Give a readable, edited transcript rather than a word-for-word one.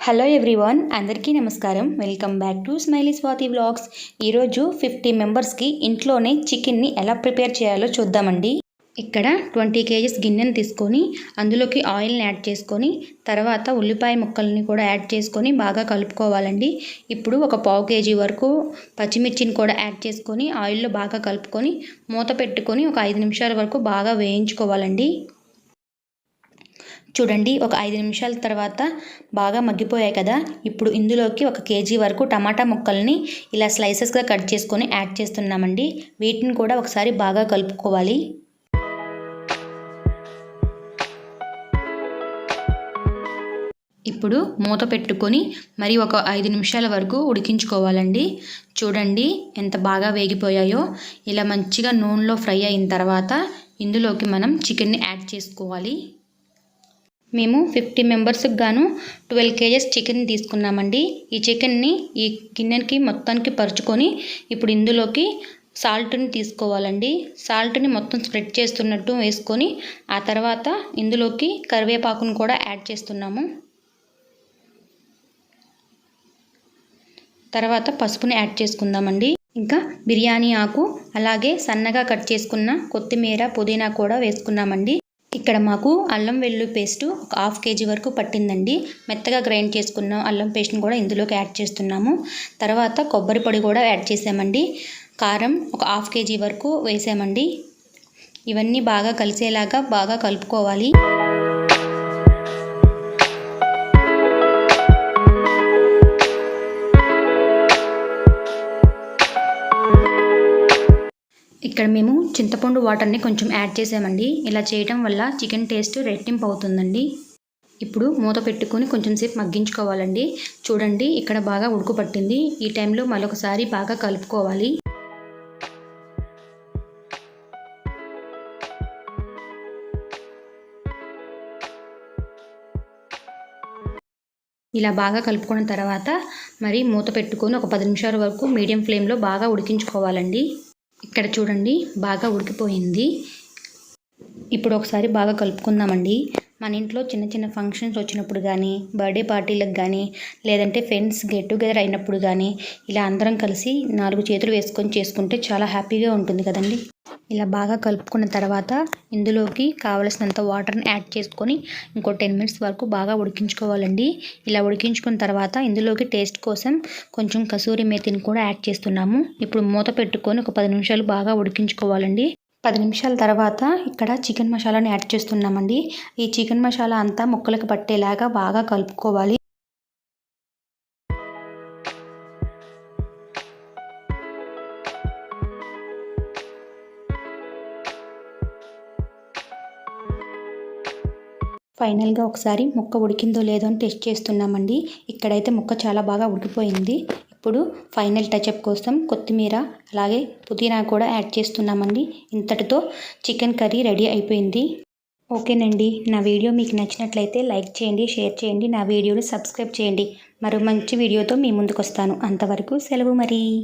Hello everyone, అందరికీ నమస్కారం. Welcome back to smiley Swathi vlogs. ఈరోజు 50 మెంబర్స్కి ఇంట్లోనే చికెన్ని ఎలా ప్రిపేర్ చేయాలో చూద్దామండి. ఇక్కడ 20 kgs గిన్నెను తీసుకొని అందులోకి ఆయిల్ని యాడ్ చేసుకొని తర్వాత ఉల్లిపాయ ముక్కల్ని కూడా యాడ్ చేసుకొని బాగా కలుపుకోవాలండి. ఇప్పుడు ఒక పావు కేజీ వరకు పచ్చిమిర్చిని కూడా యాడ్ చేసుకొని ఆయిల్లో బాగా కలుపుకొని మూత పెట్టుకొని ఒక 5 నిమిషాల వరకు బాగా వేయించుకోవాలండి. చూడండి, ఒక 5 నిమిషాల తర్వాత బాగా మగ్గిపోయాయి కదా. ఇప్పుడు ఇందులోకి 1 కేజీ వరకు టమాటా ముక్కల్ని ఇలా స్లైసెస్గా కట్ చేసుకొని యాడ్ చేస్తున్నామండి. వీటిని కూడా ఒకసారి బాగా కలుపుకోవాలి. ఇప్పుడు మూత పెట్టుకొని మరి ఒక 5 నిమిషాల వరకు ఉడికించుకోవాలండి. చూడండి ఎంత బాగా వేగిపోయాయో. ఇలా మంచిగా నూనెలో ఫ్రై అయిన తర్వాత ఇందులోకి మనం చికెన్ని యాడ్ చేసుకోవాలి. మేము 50 మెంబర్స్కి గాను 12 kgs చికెన్ తీసుకున్నామండి. ఈ చికెన్ని ఈ గిన్నెకి మొత్తానికి పరుచుకొని ఇప్పుడు ఇందులోకి సాల్ట్ని తీసుకోవాలండి. సాల్ట్ని మొత్తం స్ప్రెడ్ చేస్తున్నట్టు వేసుకొని ఆ తర్వాత ఇందులోకి కరివేపాకును కూడా యాడ్ చేస్తున్నాము. తర్వాత పసుపుని యాడ్ చేసుకుందామండి. ఇంకా బిర్యానీ ఆకు, అలాగే సన్నగా కట్ చేసుకున్న కొత్తిమీర, పుదీనా కూడా వేసుకున్నామండి. ఇక్కడ మాకు అల్లం వెల్లుల్లి పేస్ట్ ఒక 1/2 kg వరకు పట్టిందండి. మెత్తగా గ్రైండ్ చేసుకున్న అల్లం పేస్ట్ని కూడా ఇందులోకి యాడ్ చేస్తున్నాము. తర్వాత కొబ్బరి పొడి కూడా యాడ్ చేసామండి. కారం ఒక 1/2 kg వరకు వేసామండి. ఇవన్నీ బాగా కలిసేలాగా బాగా కలుపుకోవాలి. ఇక్కడ మేము చింతపండు వాటర్ని కొంచెం యాడ్ చేసామండి. ఇలా చేయటం వల్ల చికెన్ టేస్ట్ రెట్టింపు అవుతుందండి. ఇప్పుడు మూత పెట్టుకొని కొంచెం సేపు మగ్గించుకోవాలండి. చూడండి, ఇక్కడ బాగా ఉడుకు పట్టింది. ఈ టైంలో మరొకసారి బాగా కలుపుకోవాలి. ఇలా బాగా కలుపుకున్న తర్వాత మరి మూత పెట్టుకొని ఒక 10 నిమిషాల వరకు మీడియం ఫ్లేమ్లో బాగా ఉడికించుకోవాలండి. ఇక్కడ చూడండి, బాగా ఉడికిపోయింది. ఇప్పుడు ఒకసారి బాగా కలుపుకుందామండి. మన ఇంట్లో చిన్న చిన్న ఫంక్షన్స్ వచ్చినప్పుడు కానీ, బర్త్డే పార్టీలకు కానీ, లేదంటే ఫ్రెండ్స్ గెట్ టుగెదర్ అయినప్పుడు కానీ ఇలా అందరం కలిసి 4 చేతులు వేసుకొని చేసుకుంటే చాలా హ్యాపీగా ఉంటుంది కదండి. ఇలా బాగా కలుపుకున్న తర్వాత ఇందులోకి కావలసినంత వాటర్ని యాడ్ చేసుకొని ఇంకో 10 మినిట్స్ వరకు బాగా ఉడికించుకోవాలండి. ఇలా ఉడికించుకున్న తర్వాత ఇందులోకి టేస్ట్ కోసం కొంచెం కసూరి మేతిని కూడా యాడ్ చేస్తున్నాము. ఇప్పుడు మూత పెట్టుకొని ఒక 10 నిమిషాలు బాగా ఉడికించుకోవాలండి. 10 నిమిషాల తర్వాత ఇక్కడ చికెన్ మసాలాని యాడ్ చేస్తున్నామండి. ఈ చికెన్ మసాలా అంతా ముక్కలకు పట్టేలాగా బాగా కలుపుకోవాలి. ఫైనల్గా ఒకసారి ముక్క ఉడికిందో లేదో అని టెస్ట్ చేస్తున్నామండి. ఇక్కడైతే ముక్క చాలా బాగా ఉడికిపోయింది. ఇప్పుడు ఫైనల్ టచ్అప్ కోసం కొత్తిమీర అలాగే పుదీనా కూడా యాడ్ చేస్తున్నామండి. ఇంతటితో చికెన్ కర్రీ రెడీ అయిపోయింది. ఓకేనండి, నా వీడియో మీకు నచ్చినట్లయితే లైక్ చేయండి, షేర్ చేయండి, నా వీడియోని సబ్స్క్రైబ్ చేయండి. మరో మంచి వీడియోతో మీ ముందుకు వస్తాను. అంతవరకు సెలవు మరి.